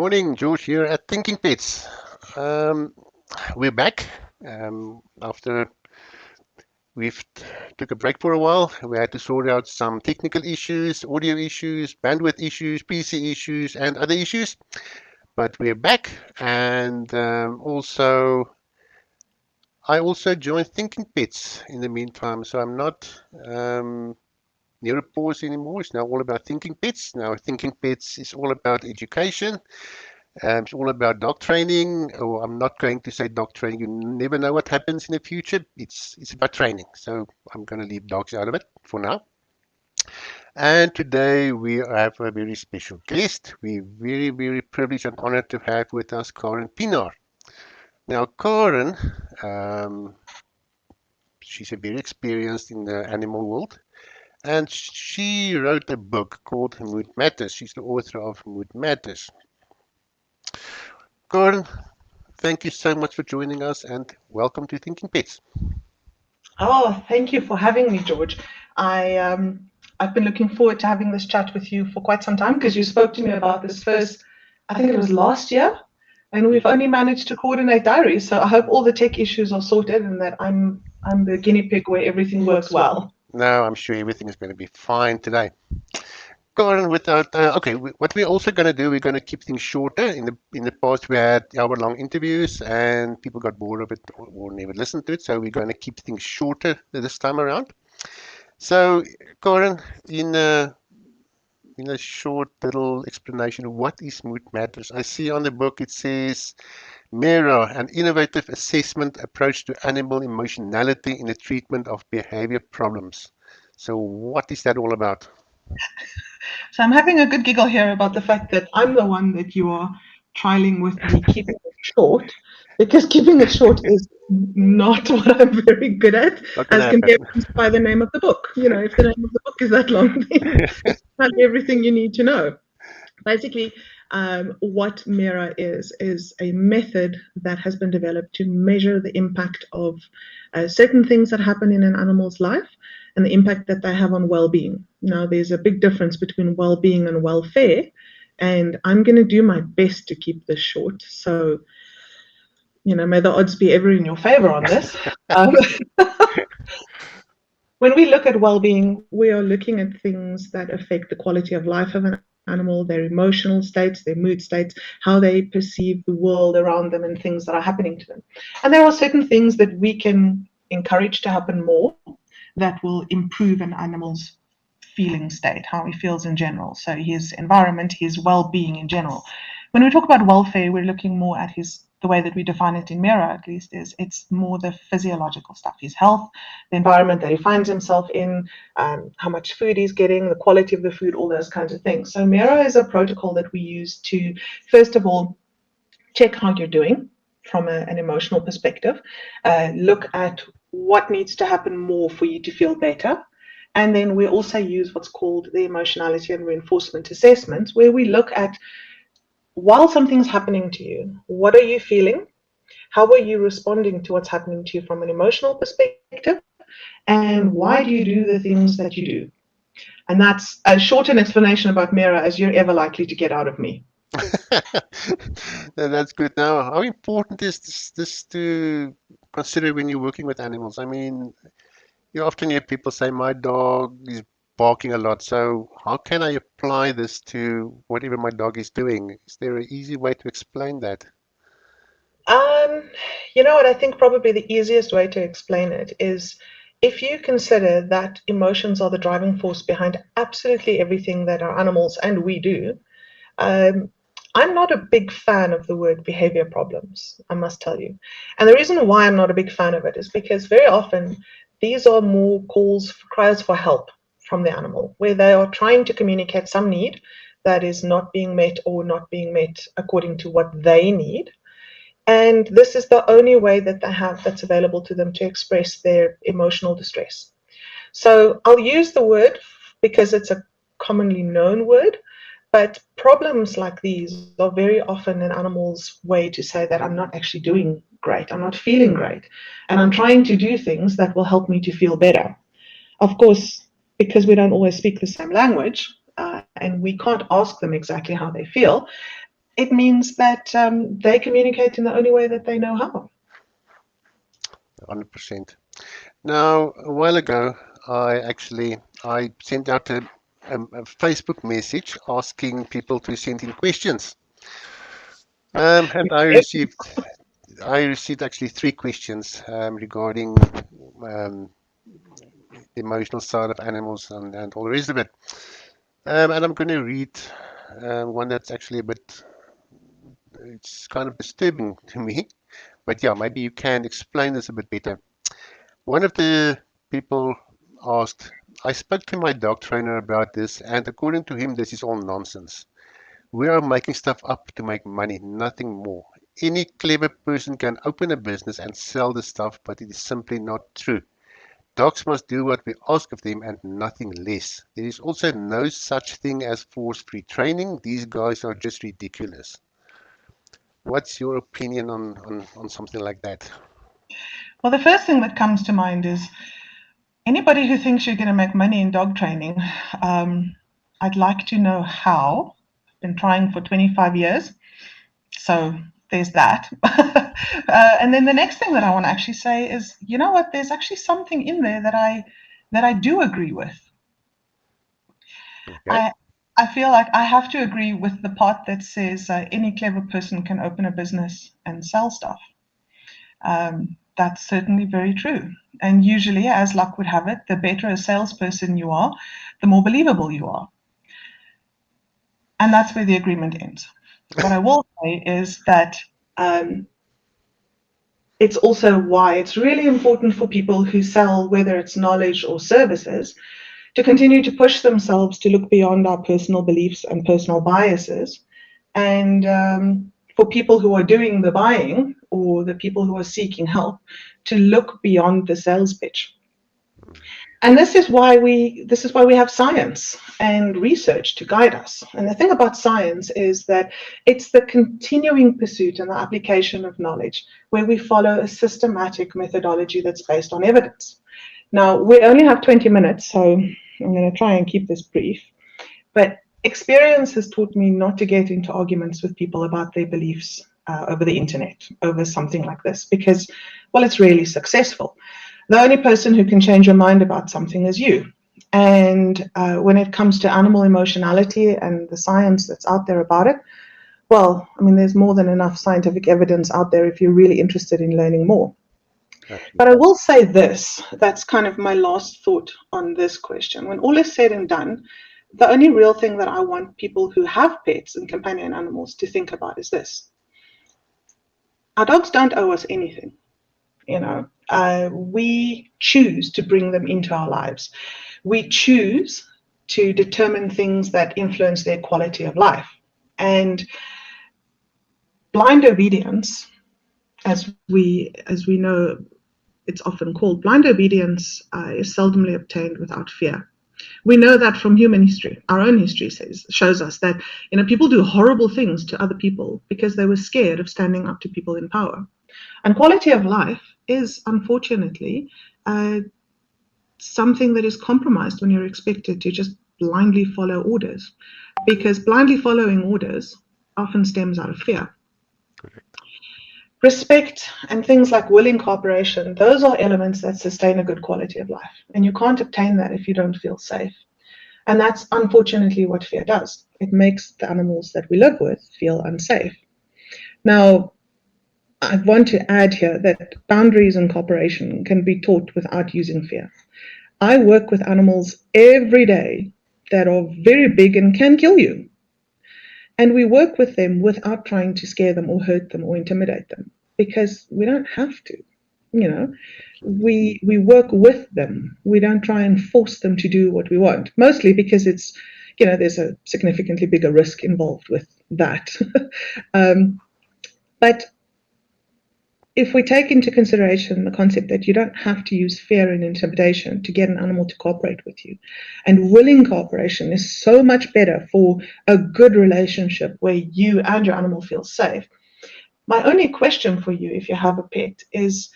morning, George here at ThinkingPets. Um, we're back after we've took a break for a while. We had to sort out some technical issues, audio issues, bandwidth issues, PC issues, and other issues. But we're back, and I also joined ThinkingPets in the meantime. So I'm not near a pause anymore. It's now all about ThinkingPets. Now ThinkingPets is all about education. It's all about dog training. Or I'm not going to say dog training. You never know what happens in the future. It's about training. So I'm going to leave dogs out of it for now. And today we have a very special guest. We're very, very privileged and honored to have with us Karin Pienaar. Now, Karin, um, she's a very experienced in the animal world, and she wrote a book called Mood Matters. She's the author of Mood Matters. Karin, thank you so much for joining us and welcome to Thinking Pets. Oh, thank you for having me, George. I've been looking forward to having this chat with you for quite some time because you spoke to me about this first, I think it was last year, and we've only managed to coordinate diaries. So I hope all the tech issues are sorted and that I'm the guinea pig where everything works well. No, I'm sure everything is going to be fine today. Karin, without what we're also going to do, we're going to keep things shorter. In the past, we had hour-long interviews, and people got bored of it or never listened to it. So we're going to keep things shorter this time around. So, Karin, in a short little explanation, what is Mood Matters? I see on the book it says Mera, an innovative assessment approach to animal emotionality in the treatment of behavior problems. So, what is that all about? So I'm having a good giggle here about the fact that I'm the one that you are trialing with me keeping it short, because keeping it short is not what I'm very good at, Not going as to can happen. be evidenced by the name of the book. You know, if the name of the book is that long, then it's tell you everything you need to know. Basically, what Mira is a method that has been developed to measure the impact of certain things that happen in an animal's life and the impact that they have on well-being. Now, there's a big difference between well-being and welfare, and I'm going to do my best to keep this short. So, may the odds be ever in your favor on this. Um, when we look at well-being, we are looking at things that affect the quality of life of an animal, their emotional states, their mood states, how they perceive the world around them, and things that are happening to them. And there are certain things that we can encourage to happen more that will improve an animal's feeling state, how he feels in general. So his environment, his well-being in general. When we talk about welfare, we're looking more at the way that we define it in Mira, at least, is it's more the physiological stuff, his health, the environment that he finds himself in, how much food he's getting, the quality of the food, all those kinds of things. So Mira is a protocol that we use to, first of all, check how you're doing from an emotional perspective, look at what needs to happen more for you to feel better. And then we also use what's called the emotionality and reinforcement assessment, where we look at while something's happening to you, what are you feeling? How are you responding to what's happening to you from an emotional perspective? And why do you do the things that you do? And that's as short an explanation about Mira as you're ever likely to get out of me. That's good. Now, how important is this to consider when you're working with animals? I mean, you often hear people say, my dog is barking a lot, so how can I apply this to whatever my dog is doing? Is there an easy way to explain that? Um, you know what? I think probably the easiest way to explain it is if you consider that emotions are the driving force behind absolutely everything that our animals and we do. Um, I'm not a big fan of the word behavior problems, I must tell you. And the reason why I'm not a big fan of it is because very often these are more cries for help from the animal, where they are trying to communicate some need that is not being met or not being met according to what they need. And this is the only way that they have that's available to them to express their emotional distress. So I'll use the word because it's a commonly known word, but problems like these are very often an animal's way to say that I'm not actually doing great, I'm not feeling great, and I'm trying to do things that will help me to feel better. Of course, because we don't always speak the same language, and we can't ask them exactly how they feel, it means that they communicate in the only way that they know how. 100%. Now, a while ago, I sent out a Facebook message asking people to send in questions, and I received actually three questions regarding um, the emotional side of animals and all the rest of it. And I'm going to read one that's actually a bit, it's kind of disturbing to me. But yeah, maybe you can explain this a bit better. One of the people asked, I spoke to my dog trainer about this, and according to him, this is all nonsense. We are making stuff up to make money, nothing more. Any clever person can open a business and sell the stuff, but it is simply not true. Dogs must do what we ask of them and nothing less. There is also no such thing as force-free training. These guys are just ridiculous. What's your opinion on something like that? Well, the first thing that comes to mind is anybody who thinks you're going to make money in dog training, I'd like to know how. I've been trying for 25 years, so there's that. And then the next thing that I want to actually say is, you know what? There's actually something in there that I do agree with. Okay. I I feel like I have to agree with the part that says any clever person can open a business and sell stuff. That's certainly very true. And usually, as luck would have it, the better a salesperson you are, the more believable you are. And that's where the agreement ends. What I will say is that um, it's also why it's really important for people who sell, whether it's knowledge or services, to continue to push themselves to look beyond our personal beliefs and personal biases. And for people who are doing the buying or the people who are seeking help, to look beyond the sales pitch. And this is why we have science and research to guide us. And the thing about science is that it's the continuing pursuit and the application of knowledge where we follow a systematic methodology that's based on evidence. Now, we only have 20 minutes, so I'm going to try and keep this brief. But experience has taught me not to get into arguments with people about their beliefs over the internet, over something like this, because, well, it's really successful. The only person who can change your mind about something is you. And when it comes to animal emotionality and the science that's out there about it, well, I mean, there's more than enough scientific evidence out there if you're really interested in learning more. But I Absolutely. will say this, that's kind of my last thought on this question. When all is said and done, the only real thing that I want people who have pets and companion animals to think about is this. Our dogs don't owe us anything, you know. We choose to bring them into our lives. We choose to determine things that influence their quality of life. And blind obedience, as we know it's often called, blind obedience is seldomly obtained without fear. We know that from human history. Our own history shows us that people do horrible things to other people because they were scared of standing up to people in power. And quality of life is unfortunately uh, something that is compromised when you're expected to just blindly follow orders, because blindly following orders often stems out of fear. Respect and things like willing cooperation, those are elements that sustain a good quality of life. And you can't obtain that if you don't feel safe. And that's unfortunately what fear does. It makes the animals that we live with feel unsafe. Now, I want to add here that boundaries and cooperation can be taught without using fear. I work with animals every day that are very big and can kill you. And we work with them without trying to scare them or hurt them or intimidate them because we don't have to. You know, we work with them. We don't try and force them to do what we want, mostly because there's a significantly bigger risk involved with that. But if we take into consideration the concept that you don't have to use fear and intimidation to get an animal to cooperate with you, and willing cooperation is so much better for a good relationship where you and your animal feel safe. My only question for you, if you have a pet, is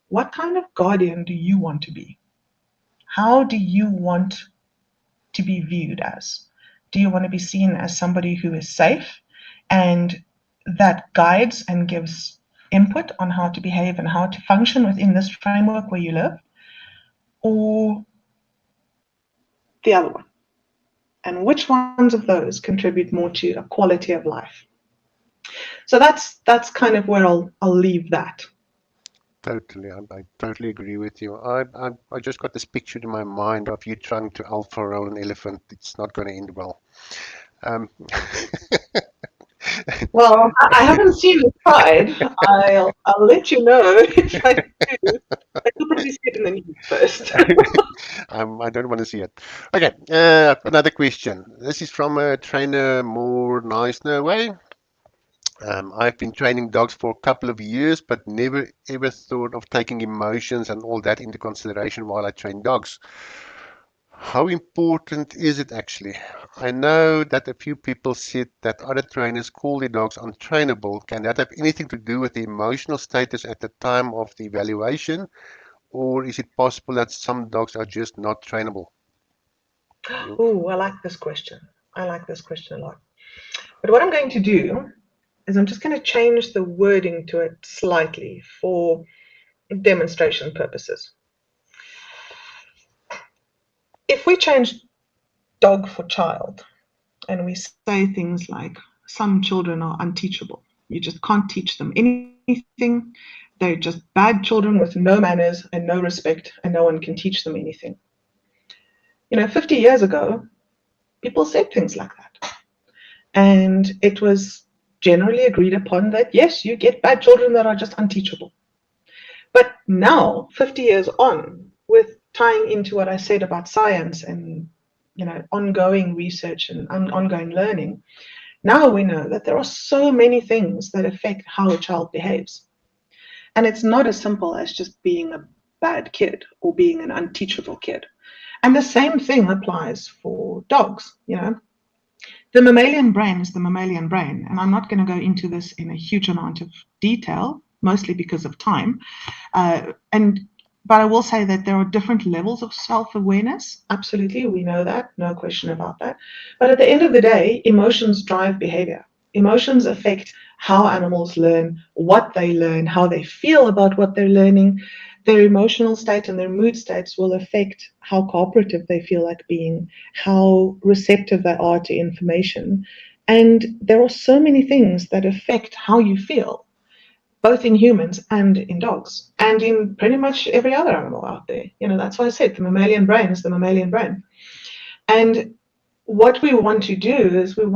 what kind of guardian do you want to be? How do you want to be viewed as? Do you want to be seen as somebody who is safe and that guides and gives input on how to behave and how to function within this framework where you live, or the other one? And which ones of those contribute more to a quality of life? So that's kind of where I'll leave that. Totally, I totally agree with you. I just got this picture in my mind of you trying to alpha roll an elephant. It's not going to end well. Um, Well, I haven't seen it tried. I'll let you know if I do. I could probably see it in the news first. I don't want to see it. Okay, another question. This is from a trainer more nicer way. I've been training dogs for a couple of years, but never ever thought of taking emotions and all that into consideration while I train dogs. How important is it actually? I know that a few people said that other trainers call their dogs untrainable. Can that have anything to do with the emotional status at the time of the evaluation, or is it possible that some dogs are just not trainable? You, Oh, I like this question. I like this question a lot. But what I'm going to do is I'm just going to change the wording to it slightly for demonstration purposes. If we change dog for child and we say things like some children are unteachable, you just can't teach them anything, they're just bad children with no manners and no respect, and no one can teach them anything. 50 years ago, people said things like that. And it was generally agreed upon that, yes, you get bad children that are just unteachable. But now, 50 years on, with tying into what I said about science and ongoing research and ongoing learning, now we know that there are so many things that affect how a child behaves. And it's not as simple as just being a bad kid or being an unteachable kid. And the same thing applies for dogs. The mammalian brain is the mammalian brain. And I'm not going to go into this in a huge amount of detail, mostly because of time. But I will say that there are different levels of self-awareness. Absolutely, we know that, no question about that. But at the end of the day, emotions drive behavior. Emotions affect how animals learn, what they learn, how they feel about what they're learning. Their emotional state and their mood states will affect how cooperative they feel like being, how receptive they are to information. And there are so many things that affect how you feel, both in humans and in dogs, and in pretty much every other animal out there. That's why I said the mammalian brain is the mammalian brain. And what we want to do is when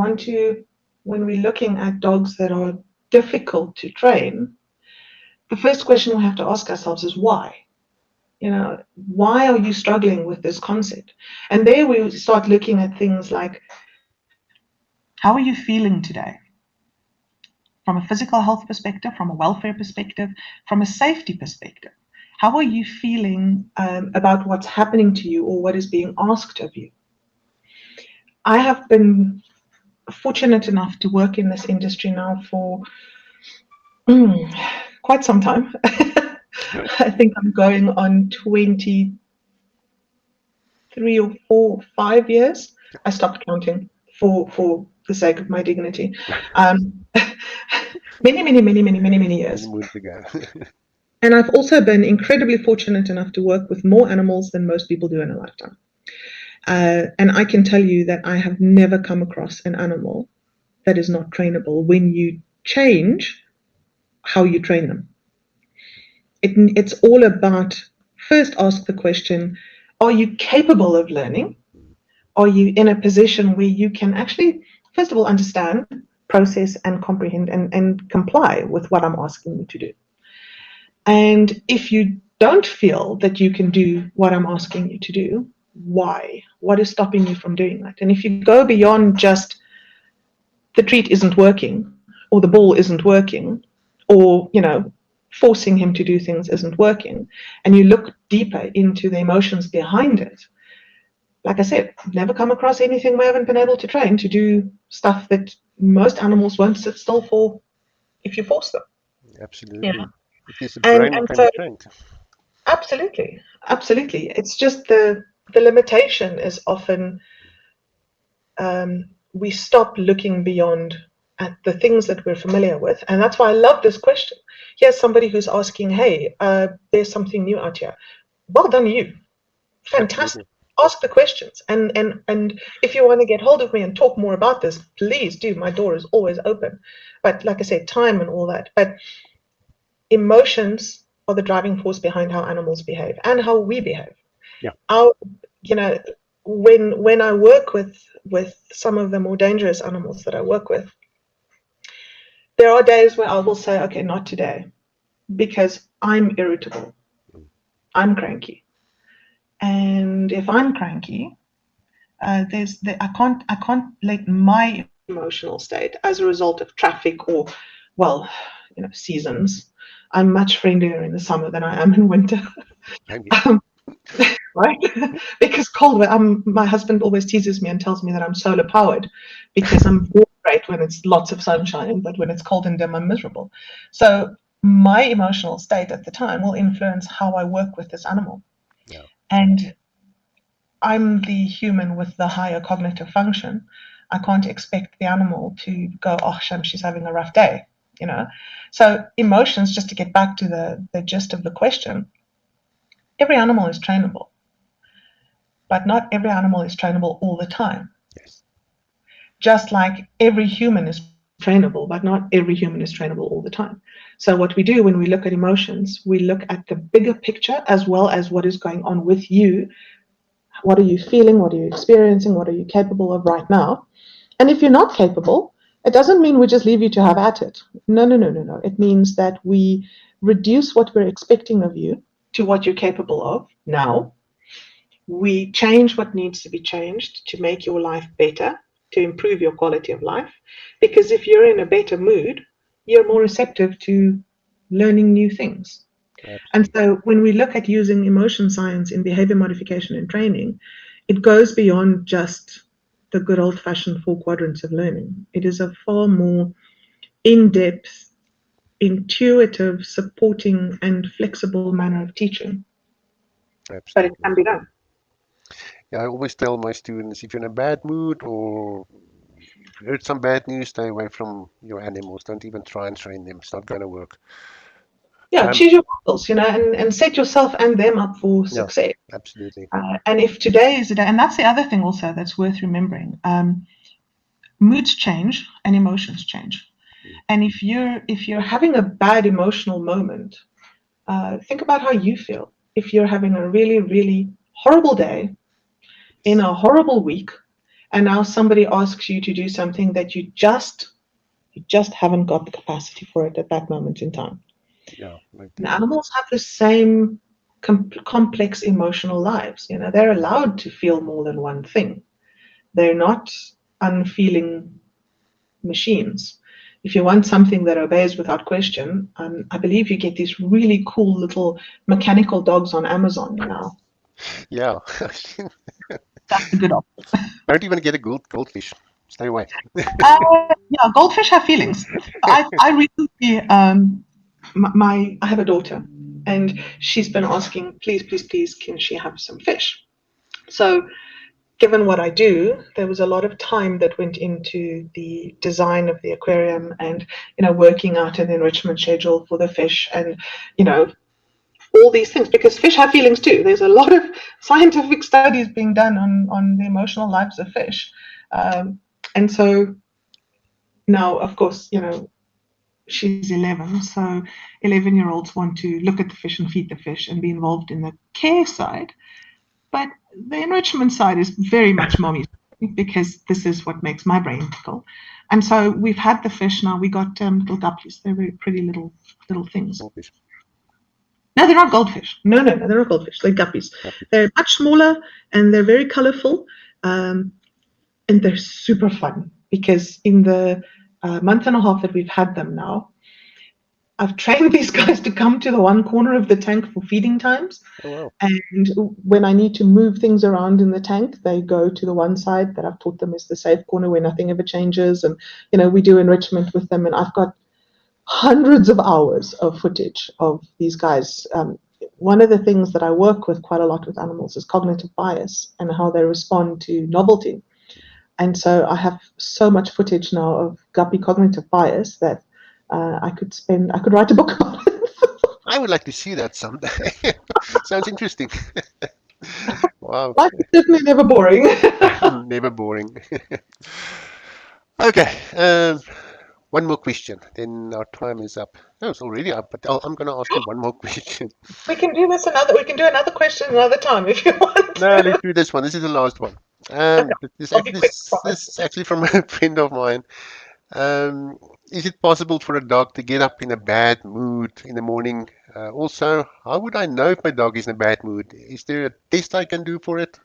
we're looking at dogs that are difficult to train, the first question we have to ask ourselves is why? Why are you struggling with this concept? And there we start looking at things like, how are you feeling today? From a physical health perspective, from a welfare perspective, from a safety perspective. How are you feeling about what's happening to you or what is being asked of you? I have been fortunate enough to work in this industry now for quite some time. I think I'm going on 23 or 4, 5 years. I stopped counting for the sake of my dignity. Many, many, many, many, many, many years. moons ago. And I've also been incredibly fortunate enough to work with more animals than most people do in a lifetime. And I can tell you that I have never come across an animal that is not trainable when you change how you train them. It's all about, first ask the question, are you capable of learning? Are you in a position where you can actually, first of all, understand, process, and comprehend and comply with what I'm asking you to do? And if you don't feel that you can do what I'm asking you to do, why? What is stopping you from doing that? And if you go beyond just the treat isn't working, or the ball isn't working, or, forcing him to do things isn't working, and you look deeper into the emotions behind it, like I said, I've never come across anything we haven't been able to train to do stuff that most animals won't sit still for if you force them. Absolutely. It is a And brain that and can be so trained. absolutely, absolutely. It's just the limitation is often we stop looking beyond at the things that we're familiar with. And that's why I love this question. Here's somebody who's asking, hey, there's something new out here. Well done, you. Fantastic. Absolutely. Ask the questions. And if you want to get hold of me and talk more about this, please do. My door is always open. But like I said, time and all that. But emotions are the driving force behind how animals behave and how we behave. Yeah. Our, you know, when I work with some of the more dangerous animals that I work with, there are days where I will say, okay, not today, because I'm irritable, Mm. I'm cranky, and if I'm cranky, I can't let my emotional state as a result of traffic or, well, seasons. I'm much friendlier in the summer than I am in winter. Same here. Um, right? Because cold weather, my husband always teases me and tells me that I'm solar powered because I'm very great when it's lots of sunshine, but when it's cold and dim, I'm miserable. So my emotional state at the time will influence how I work with this animal. Yeah. And I'm the human with the higher cognitive function. I can't expect the animal to go, oh, Shem, she's having a rough day, you know. So emotions, just to get back to the gist of the question, every animal is trainable, but not every animal is trainable all the time. Yes. Just like every human is trainable, but not every human is trainable all the time. So what we do when we look at emotions, we look at the bigger picture as well as what is going on with you. What are you feeling? What are you experiencing? What are you capable of right now? And if you're not capable, it doesn't mean we just leave you to have at it. No, no, no, no, no. It means that we reduce what we're expecting of you to what you're capable of now. We change what needs to be changed to make your life better, to improve your quality of life. Because if you're in a better mood, you're more receptive to learning new things. And Absolutely. so when we look at using emotion science in behavior modification and training, it goes beyond just the good old fashioned four quadrants of learning. It is a far more in depth, intuitive, supporting, and flexible manner of teaching, but it Absolutely. can be done. Yeah, I always tell my students if you're in a bad mood or you've heard some bad news, stay away from your animals. Don't even try and train them. It's not going to work. Yeah, Um, choose your battles, and set yourself and them up for yeah, success. absolutely. And if today is the day, and that's the other thing also that's worth remembering, moods change and emotions change. Mm. And if you're having a bad emotional moment, think about how you feel. If you're having a really, really horrible day in a horrible week, and now somebody asks you to do something that you just haven't got the capacity for it at that moment in time. Yeah, like And the, animals have the same complex emotional lives. They're allowed to feel more than one thing. They're not unfeeling machines. If you want something that obeys without question, I believe you get these really cool little mechanical dogs on Amazon now. yeah. That's a good option. Don't even get a goldfish. Stay away. Yeah, goldfish have feelings. I recently I have a daughter, and she's been asking, please, please, please, can she have some fish? So given what I do, there was a lot of time that went into the design of the aquarium and working out an enrichment schedule for the fish and all these things because fish have feelings too. There's a lot of scientific studies being done on the emotional lives of fish, and so now, of course, she's 11, so 11-year-olds want to look at the fish and feed the fish and be involved in the care side. But the enrichment side is very much mommy's because this is what makes my brain tickle. And so we've had the fish now. We got little guppies. They're very pretty little things. Goldfish. No, they're not goldfish. No, no, no, they're not goldfish. They're guppies. Happy. They're much smaller and they're very colorful. And they're super fun because in the month and a half that we've had them now, I've trained these guys to come to the one corner of the tank for feeding times. Oh, wow. And when I need to move things around in the tank, they go to the one side that I've taught them is the safe corner where nothing ever changes. And, we do enrichment with them. And I've got hundreds of hours of footage of these guys. One of the things that I work with quite a lot with animals is cognitive bias and how they respond to novelty. And so I have so much footage now of guppy cognitive bias that I could write a book on it. I would like to see that someday. Sounds interesting. Wow. Life is certainly never boring. Never boring. Okay. One more question, then our time is up. No, it's already up, but I'm going to ask you one more question. We can do another question another time if you want No, let's to. do this one. This is the last one. Okay, I'll be quick, This promise. is actually from a friend of mine. Um, is it possible for a dog to get up in a bad mood in the morning? Also, how would I know if my dog is in a bad mood? Is there a test I can do for it?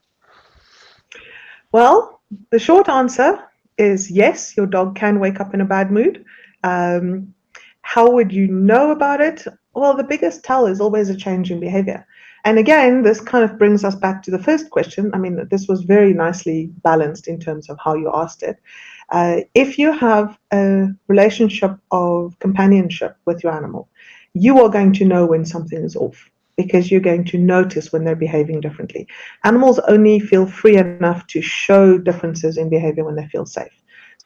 Well, the short answer is yes, your dog can wake up in a bad mood. Um, how would you know about it? Well, the biggest tell is always a change in behavior. And again, this kind of brings us back to the first question. I mean, this was very nicely balanced in terms of how you asked it. If you have a relationship of companionship with your animal, you are going to know when something is off because you're going to notice when they're behaving differently. Animals only feel free enough to show differences in behavior when they feel safe.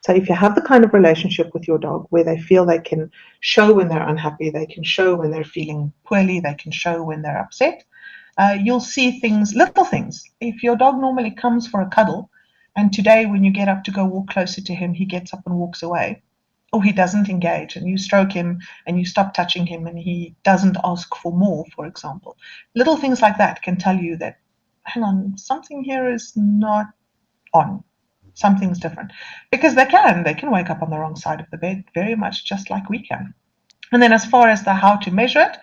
So if you have the kind of relationship with your dog where they feel they can show when they're unhappy, they can show when they're feeling poorly, they can show when they're upset, you'll see things, little things. If your dog normally comes for a cuddle, and today when you get up to go walk closer to him, he gets up and walks away, or he doesn't engage, and you stroke him and you stop touching him and he doesn't ask for more, for example. Little things like that can tell you that, hang on, something here is not on. Something's different. Because they can wake up on the wrong side of the bed very much just like we can. And then as far as the how to measure it,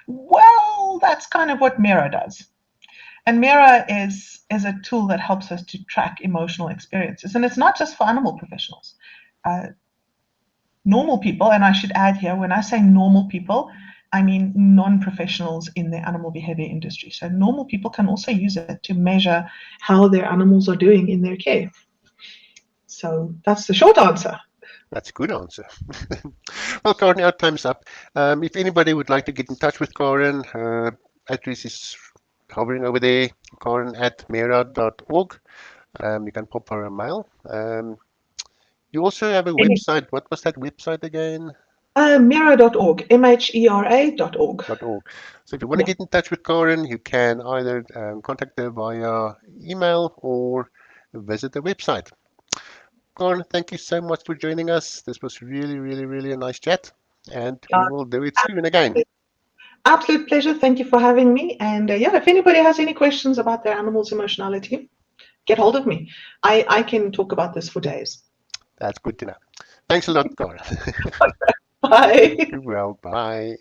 well, that's kind of what Mira does. And Mira is a tool that helps us to track emotional experiences. And it's not just for animal professionals. Uh, Normal people, and I should add here, when I say normal people, I mean non-professionals in the animal behavior industry. So normal people can also use it to measure how their animals are doing in their care. So that's the short answer. That's a good answer. Well, Karen, our time's up. If anybody would like to get in touch with Karen, her address is hovering over there, karen@mera.org. You can pop her a mail. You also have a website. What was that website again? Mira.org, mhera.org. .org. So if you want to Yeah. get in touch with Karen, you can either contact her via email or visit the website. Karen, thank you so much for joining us. This was really, really, really a nice chat, and we will do it soon again. Absolute pleasure. Thank you for having me. And yeah, if anybody has any questions about their animal's emotionality, get hold of me. I can talk about this for days. That's good to know. Thanks a lot, Karen. Bye. Well, bye.